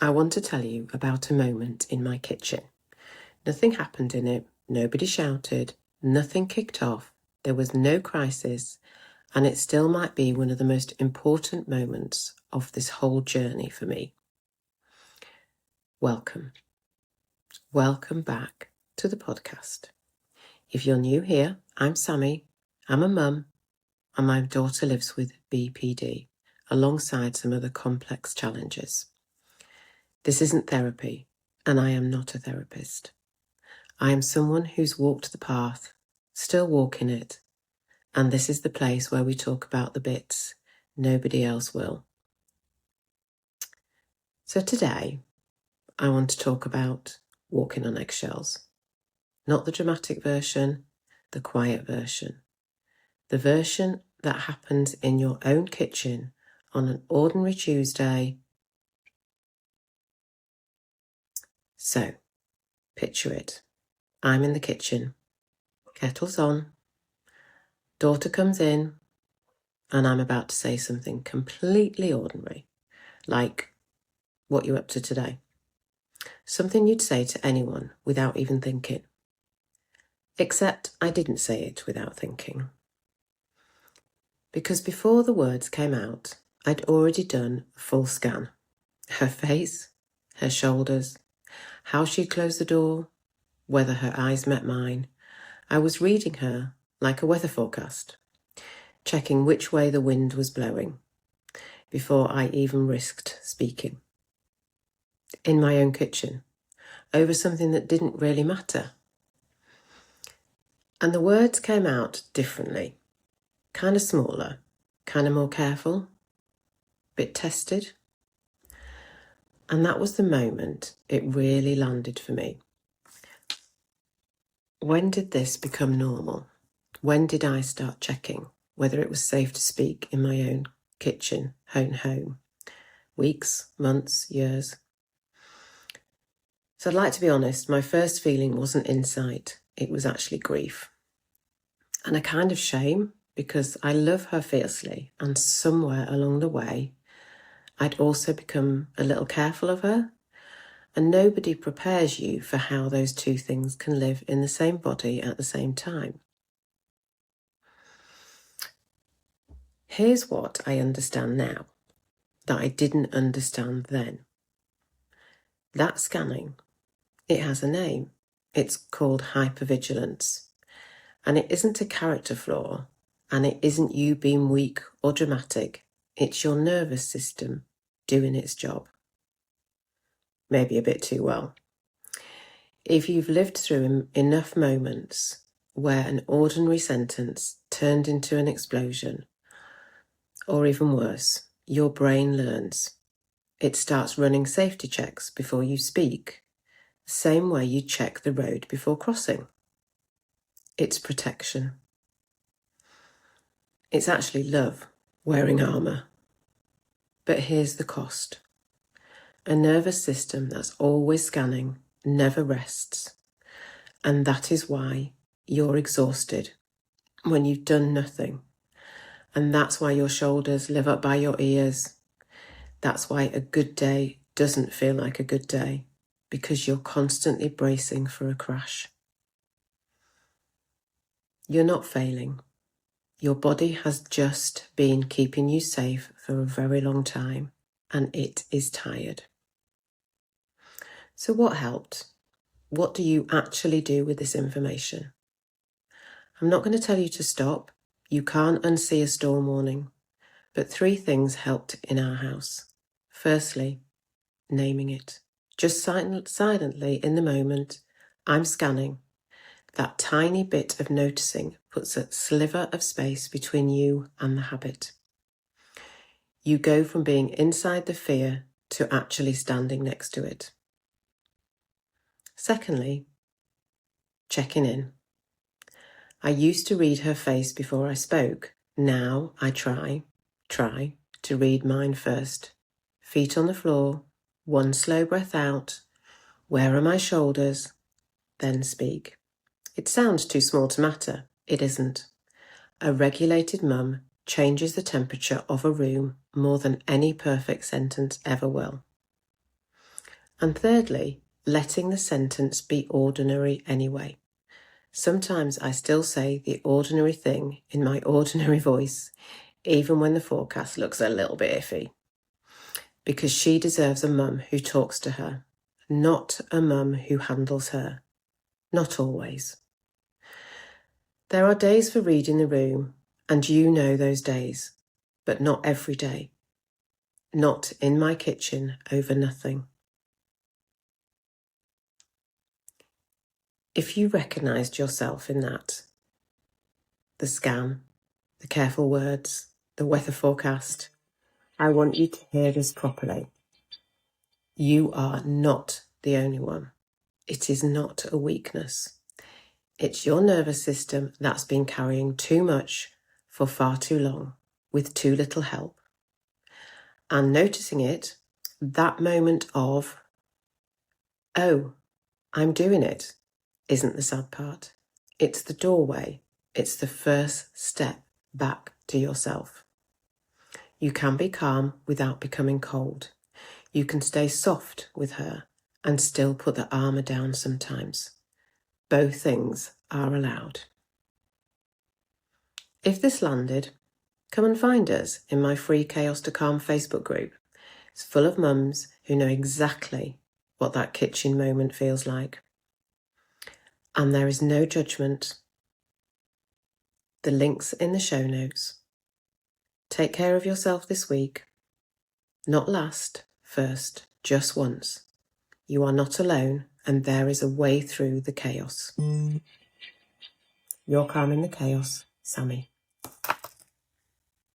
I want to tell you about a moment in my kitchen. Nothing happened in it, nobody shouted, nothing kicked off, there was no crisis, and it still might be one of the most important moments of this whole journey for me. Welcome. Welcome back to the podcast. If you're new here, I'm Sammy, I'm a mum, and my daughter lives with BPD, alongside some other complex challenges. This isn't therapy, and I am not a therapist. I am someone who's walked the path, still walking it, and this is the place where we talk about the bits nobody else will. So today, I want to talk about walking on eggshells. Not the dramatic version, the quiet version. The version that happens in your own kitchen on an ordinary Tuesday. So, picture it. I'm in the kitchen, kettle's on, daughter comes in, and I'm about to say something completely ordinary, like, what you up to today? Something you'd say to anyone without even thinking. Except I didn't say it without thinking. Because before the words came out, I'd already done a full scan. Her face, her shoulders, how she'd closed the door, whether her eyes met mine. I was reading her like a weather forecast, checking which way the wind was blowing, before I even risked speaking. In my own kitchen, over something that didn't really matter. And the words came out differently, kind of smaller, kind of more careful, bit tested. And that was the moment it really landed for me. When did this become normal? When did I start checking whether it was safe to speak in my own kitchen, home? Weeks, months, years? So I'd like to be honest, my first feeling wasn't insight, it was actually grief. And a kind of shame, because I love her fiercely, and somewhere along the way, I'd also become a little careful of her, and nobody prepares you for how those two things can live in the same body at the same time. Here's what I understand now, that I didn't understand then. That scanning, it has a name. It's called hypervigilance. And it isn't a character flaw, and it isn't you being weak or dramatic. It's your nervous system doing its job. Maybe a bit too well. If you've lived through enough moments where an ordinary sentence turned into an explosion, or even worse, your brain learns. It starts running safety checks before you speak, the same way you check the road before crossing. It's protection. It's actually love, wearing armour. But here's the cost. A nervous system that's always scanning never rests. And that is why you're exhausted when you've done nothing. And that's why your shoulders live up by your ears. That's why a good day doesn't feel like a good day, because you're constantly bracing for a crash. You're not failing. Your body has just been keeping you safe for a very long time, and it is tired. So what helped? What do you actually do with this information? I'm not going to tell you to stop. You can't unsee a storm warning. But 3 things helped in our house. Firstly, naming it. Just silently in the moment, I'm scanning. That tiny bit of noticing puts a sliver of space between you and the habit. You go from being inside the fear to actually standing next to it. Secondly, checking in. I used to read her face before I spoke. Now I try to read mine first. Feet on the floor, 1 slow breath out. Where are my shoulders? Then speak. It sounds too small to matter. It isn't. A regulated mum changes the temperature of a room more than any perfect sentence ever will. And thirdly, letting the sentence be ordinary anyway. Sometimes I still say the ordinary thing in my ordinary voice, even when the forecast looks a little bit iffy. Because she deserves a mum who talks to her, not a mum who handles her. Not always. There are days for reading the room, and you know those days, but not every day. Not in my kitchen over nothing. If you recognised yourself in that, the scan, the careful words, the weather forecast, I want you to hear this properly. You are not the only one. It is not a weakness. It's your nervous system that's been carrying too much for far too long with too little help. And noticing it, that moment of, oh, I'm doing it, isn't the sad part. It's the doorway. It's the first step back to yourself. You can be calm without becoming cold. You can stay soft with her and still put the armour down sometimes. Both things are allowed. If this landed, come and find us in my free Chaos to Calm Facebook group. It's full of mums who know exactly what that kitchen moment feels like. And there is no judgment. The link's in the show notes. Take care of yourself this week. Not last, first, just once. You are not alone, and there is a way through the chaos. You're calming the chaos, Sammy.